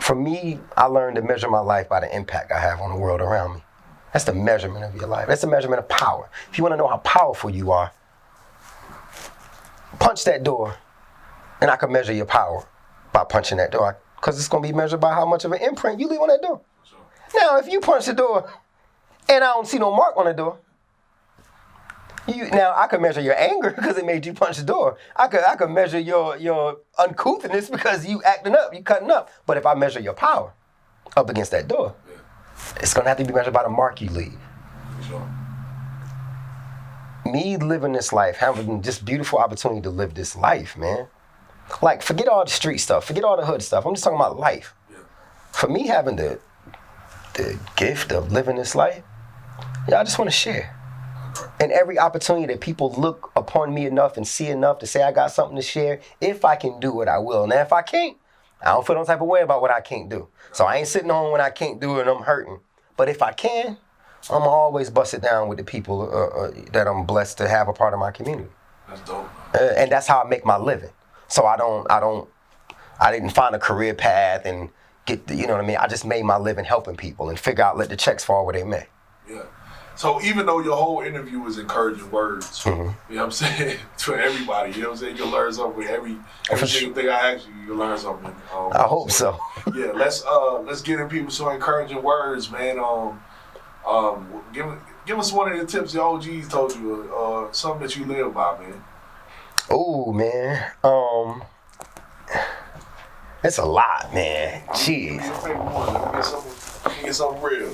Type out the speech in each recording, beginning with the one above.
For me, I learned to measure my life by the impact I have on the world around me. That's the measurement of your life. That's the measurement of power. If you want to know how powerful you are, punch that door, and I can measure your power by punching that door, because it's going to be measured by how much of an imprint you leave on that door. Now, if you punch the door and I don't see no mark on the door, now I can measure your anger because it made you punch the door. I could measure your uncouthness because you acting up, you cutting up. But if I measure your power up against that door, it's gonna have to be measured by the mark you leave. Me living this life, having this beautiful opportunity to live this life, man. Like, forget all the street stuff, forget all the hood stuff. I'm just talking about life. For me, having the gift of living this life, I just want to share. And every opportunity that people look upon me enough and see enough to say I got something to share, if I can do it, I will. Now, if I can't, I don't feel no type of way about what I can't do. So I ain't sitting home when I can't do it and I'm hurting. But if I can, I'm always bust it down with the people that I'm blessed to have a part of my community. That's dope. And that's how I make my living. So I didn't find a career path and get the, you know what I mean? I just made my living helping people and figure out, let the checks fall where they may. Yeah. So even though your whole interview was encouraging words, you know what I'm saying, to everybody, you know what I'm saying, you'll learn something with every single thing I ask you, you'll learn something. I hope so. Yeah, let's get in people some encouraging words, man. Give us one of the tips the OGs told you, something that you live by, man. Oh, man. It's a lot, man. Jeez. Let me get something real.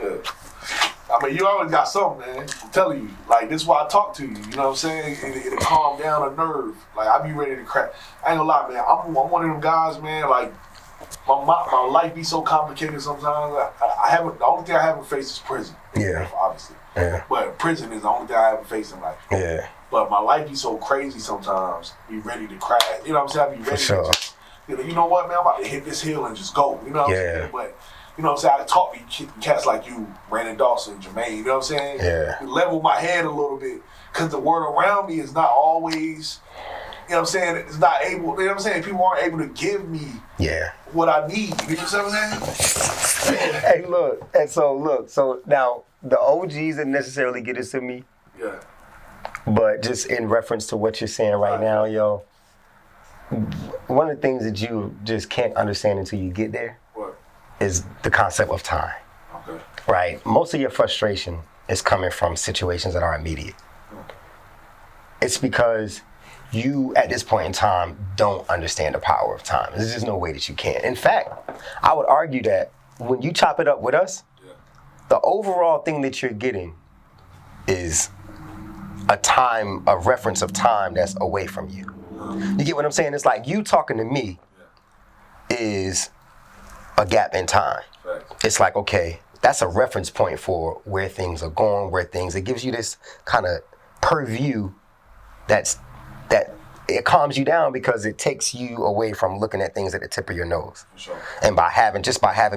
Yeah. I mean, you always got something, man. I'm telling you. Like, this is why I talk to you. You know what I'm saying? It'll calm down a nerve. Like, I be ready to crack. I ain't gonna lie, man. I'm one of them guys, man. Like, my life be so complicated sometimes. The only thing I haven't faced is prison. Yeah. Obviously. Yeah. But prison is the only thing I haven't faced in life. Yeah. But my life be so crazy sometimes. Be ready to crack. You know what I'm saying? I be ready For sure. to just, you know what, man? I'm about to hit this hill and just go. You know what I'm saying? But you know what I'm saying? I talk to cats like you, Brandon Dawson, Jermaine, you know what I'm saying? Yeah. Level my head a little bit. Because the word around me is not always, you know what I'm saying? It's not able, you know what I'm saying? People aren't able to give me what I need. You know what I'm saying? Hey, look. And so now the OGs didn't necessarily get this to me. Yeah. But just in reference to what you're saying right now, yo, one of the things that you just can't understand until you get there is the concept of time. Okay. Right? Most of your frustration is coming from situations that are immediate. It's because you, at this point in time, don't understand the power of time. There's just no way that you can. In fact, I would argue that when you chop it up with us, the overall thing that you're getting is a reference of time that's away from you. You get what I'm saying? It's like you talking to me is a gap in time. It's like, okay, that's a reference point for where things are going, it gives you this kind of purview that it calms you down because it takes you away from looking at things at the tip of your nose. Sure. And by having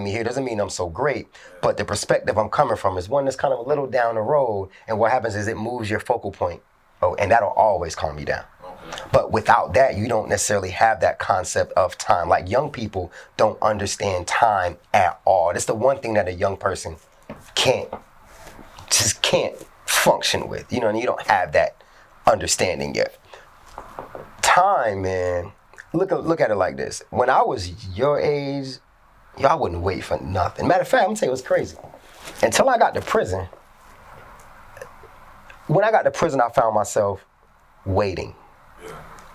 me here doesn't mean I'm so great, but the perspective I'm coming from is one that's kind of a little down the road, and what happens is it moves your focal point, and that'll always calm you down. Okay. But without that, you don't necessarily have that concept of time. Like, young people don't understand time at all. That's the one thing that a young person can't function with, you know, and you don't have that understanding yet. Time, man, look at it like this. When I was your age, I wouldn't wait for nothing. Matter of fact, I'm gonna tell you what's crazy. Until I got to prison, when I got to prison, I found myself waiting.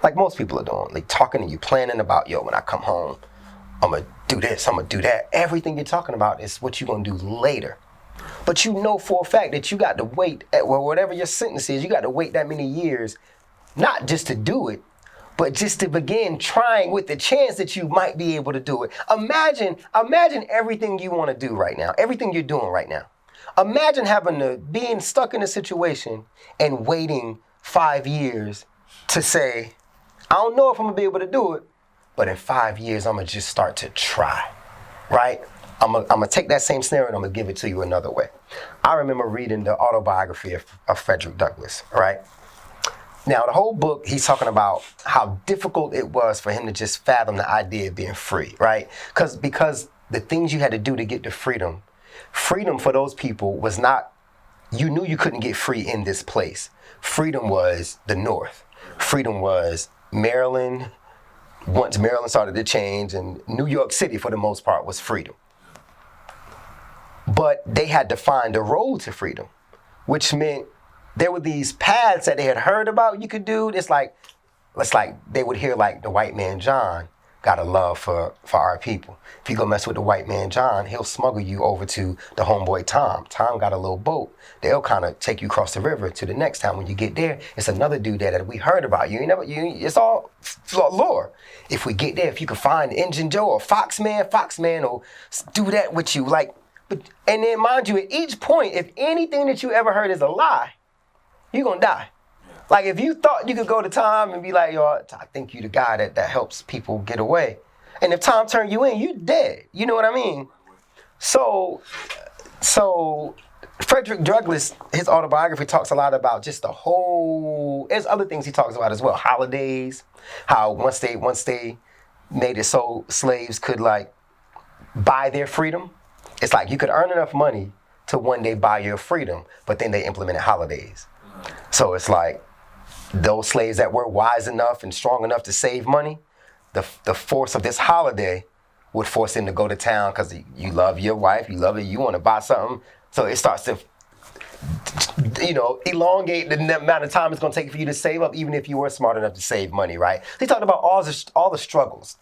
Like most people are doing, like talking to you, planning about, when I come home, I'm gonna do this, I'm gonna do that. Everything you're talking about is what you're gonna do later. But you know for a fact that you got to wait, whatever your sentence is, you got to wait that many years, not just to do it, but just to begin trying with the chance that you might be able to do it. Imagine everything you want to do right now, everything you're doing right now. Imagine being stuck in a situation and waiting 5 years to say, I don't know if I'm gonna be able to do it, but in 5 years, I'm gonna just start to try, right? I'm gonna take that same scenario and I'm gonna give it to you another way. I remember reading the autobiography of Frederick Douglass, right? Now, the whole book, he's talking about how difficult it was for him to just fathom the idea of being free, right? Because the things you had to do to get to freedom for those people was not, you knew you couldn't get free in this place. Freedom was the North. Freedom was Maryland. Once Maryland started to change, and New York City, for the most part, was freedom. But they had to find a road to freedom, which meant there were these paths that they had heard about you could do. It's like they would hear like the white man John got a love for our people. If you go mess with the white man John, he'll smuggle you over to the homeboy Tom. Tom got a little boat. They'll kind of take you across the river to the next town. When you get there, it's another dude there that we heard about. It's all lore. If we get there, if you can find Injun Joe or Foxman will do that with you. And then mind you, at each point, if anything that you ever heard is a lie, you're gonna die. Like if you thought you could go to Tom and be like, yo, I think you the guy that helps people get away. And if Tom turned you in, you dead. You know what I mean? So Frederick Douglass, his autobiography talks a lot about just the whole, there's other things he talks about as well. Holidays, how once they made it so slaves could like buy their freedom. It's like you could earn enough money to one day buy your freedom, but then they implemented holidays. So it's like those slaves that were wise enough and strong enough to save money, the force of this holiday would force them to go to town because you love your wife, you love her, you want to buy something. So it starts to, elongate the amount of time it's going to take for you to save up, even if you were smart enough to save money, right? They talked about all the struggles.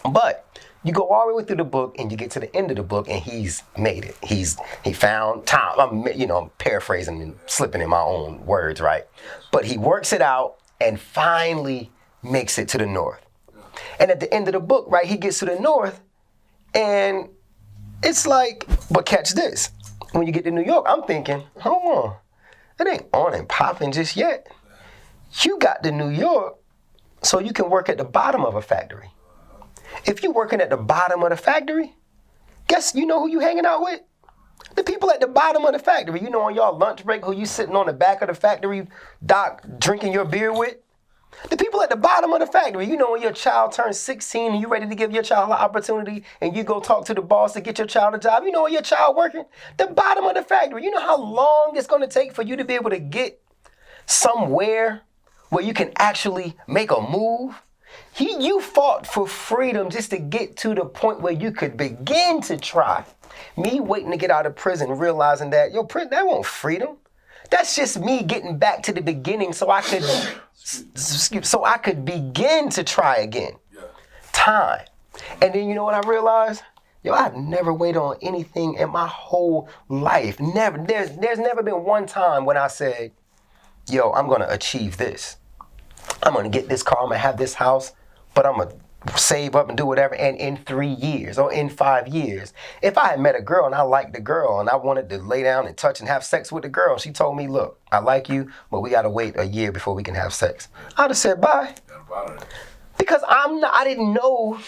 But you go all the way through the book and you get to the end of the book and he's made it. He found Tom. I'm paraphrasing and slipping in my own words, right? But he works it out and finally makes it to the North. And at the end of the book, right, he gets to the North and it's like, but catch this. When you get to New York, I'm thinking, hold on, it ain't on and popping just yet. You got to New York so you can work at the bottom of a factory. If you're working at the bottom of the factory, guess you know who you hanging out with? The people at the bottom of the factory. On your lunch break, who you sitting on the back of the factory dock drinking your beer with? The people at the bottom of the factory. When your child turns 16 and you're ready to give your child an opportunity and you go talk to the boss to get your child a job. Where your child working? The bottom of the factory. You know how long it's going to take for you to be able to get somewhere where you can actually make a move? You fought for freedom just to get to the point where you could begin to try. Me waiting to get out of prison, realizing that, that won't freedom. That's just me getting back to the beginning so I could begin to try again. Yeah. Time. And then you know what I realized? I've never waited on anything in my whole life. Never. There's never been one time when I said, I'm going to achieve this. I'm going to get this car, I'm going to have this house, but I'm going to save up and do whatever. And in 3 years or in 5 years, if I had met a girl and I liked the girl and I wanted to lay down and touch and have sex with the girl, she told me, look, I like you, but we got to wait a year before we can have sex. I'd have said bye. Because I didn't know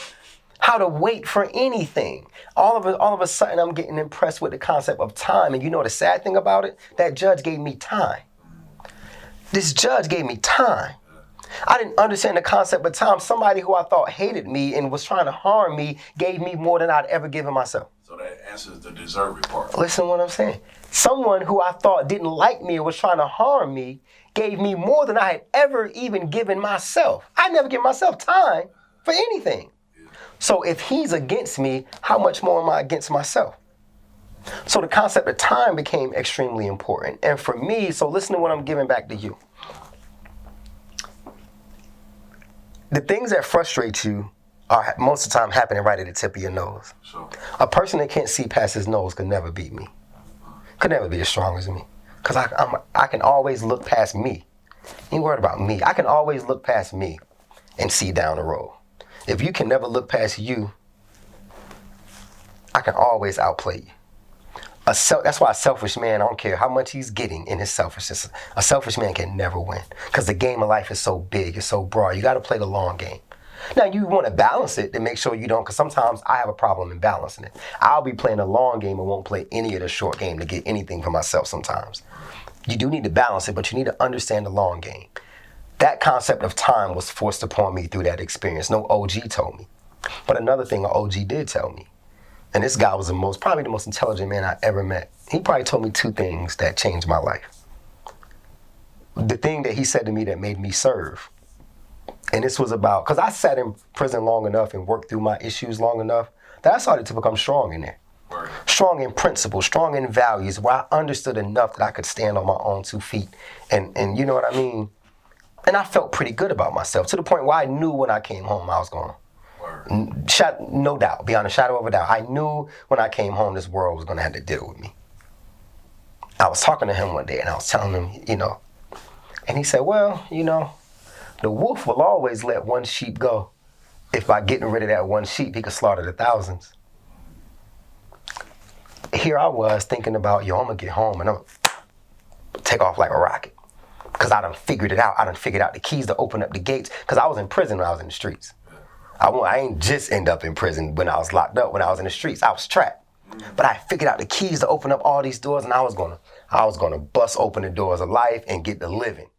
how to wait for anything. All of a sudden, I'm getting impressed with the concept of time. And the sad thing about it? That judge gave me time. This judge gave me time. I didn't understand the concept of time. Somebody who I thought hated me and was trying to harm me gave me more than I'd ever given myself. So that answers the deserving part. Listen to what I'm saying. Someone who I thought didn't like me or was trying to harm me gave me more than I had ever even given myself. I never give myself time for anything. Yeah. So if he's against me, how much more am I against myself? So the concept of time became extremely important. And for me, so listen to what I'm giving back to you. The things that frustrate you are most of the time happening right at the tip of your nose. Sure. A person that can't see past his nose could never beat me. Could never be as strong as me. Because I can always look past me. You ain't worried about me. I can always look past me and see down the road. If you can never look past you, I can always outplay you. That's why a selfish man, I don't care how much he's getting in his selfishness, a selfish man can never win. Because the game of life is so big, it's so broad. You got to play the long game. Now, you want to balance it to make sure you don't, because sometimes I have a problem in balancing it. I'll be playing a long game and won't play any of the short game to get anything for myself sometimes. You do need to balance it, but you need to understand the long game. that concept of time was forced upon me through that experience. No OG told me. But another thing an OG did tell me, and this guy was probably the most intelligent man I ever met. He probably told me 2 things that changed my life. The thing that he said to me that made me serve, and this was about, because I sat in prison long enough and worked through my issues long enough that I started to become strong in there. Right. Strong in principles, strong in values, where I understood enough that I could stand on my own 2 feet. And you know what I mean? And I felt pretty good about myself, to the point where I knew when I came home I was going to, no doubt, beyond a shadow of a doubt, I knew when I came home this world was going to have to deal with me. I was talking to him one day and I was telling him, and he said, well, the wolf will always let one sheep go. If by getting rid of that one sheep, he could slaughter the thousands. Here I was thinking about, I'm going to get home and I'm going to take off like a rocket. Because I done figured it out. I done figured out the keys to open up the gates. Because I was in prison when I was in the streets. I ain't just end up in prison when I was locked up. When I was in the streets, I was trapped. But I figured out the keys to open up all these doors, and I was gonna bust open the doors of life and get to living.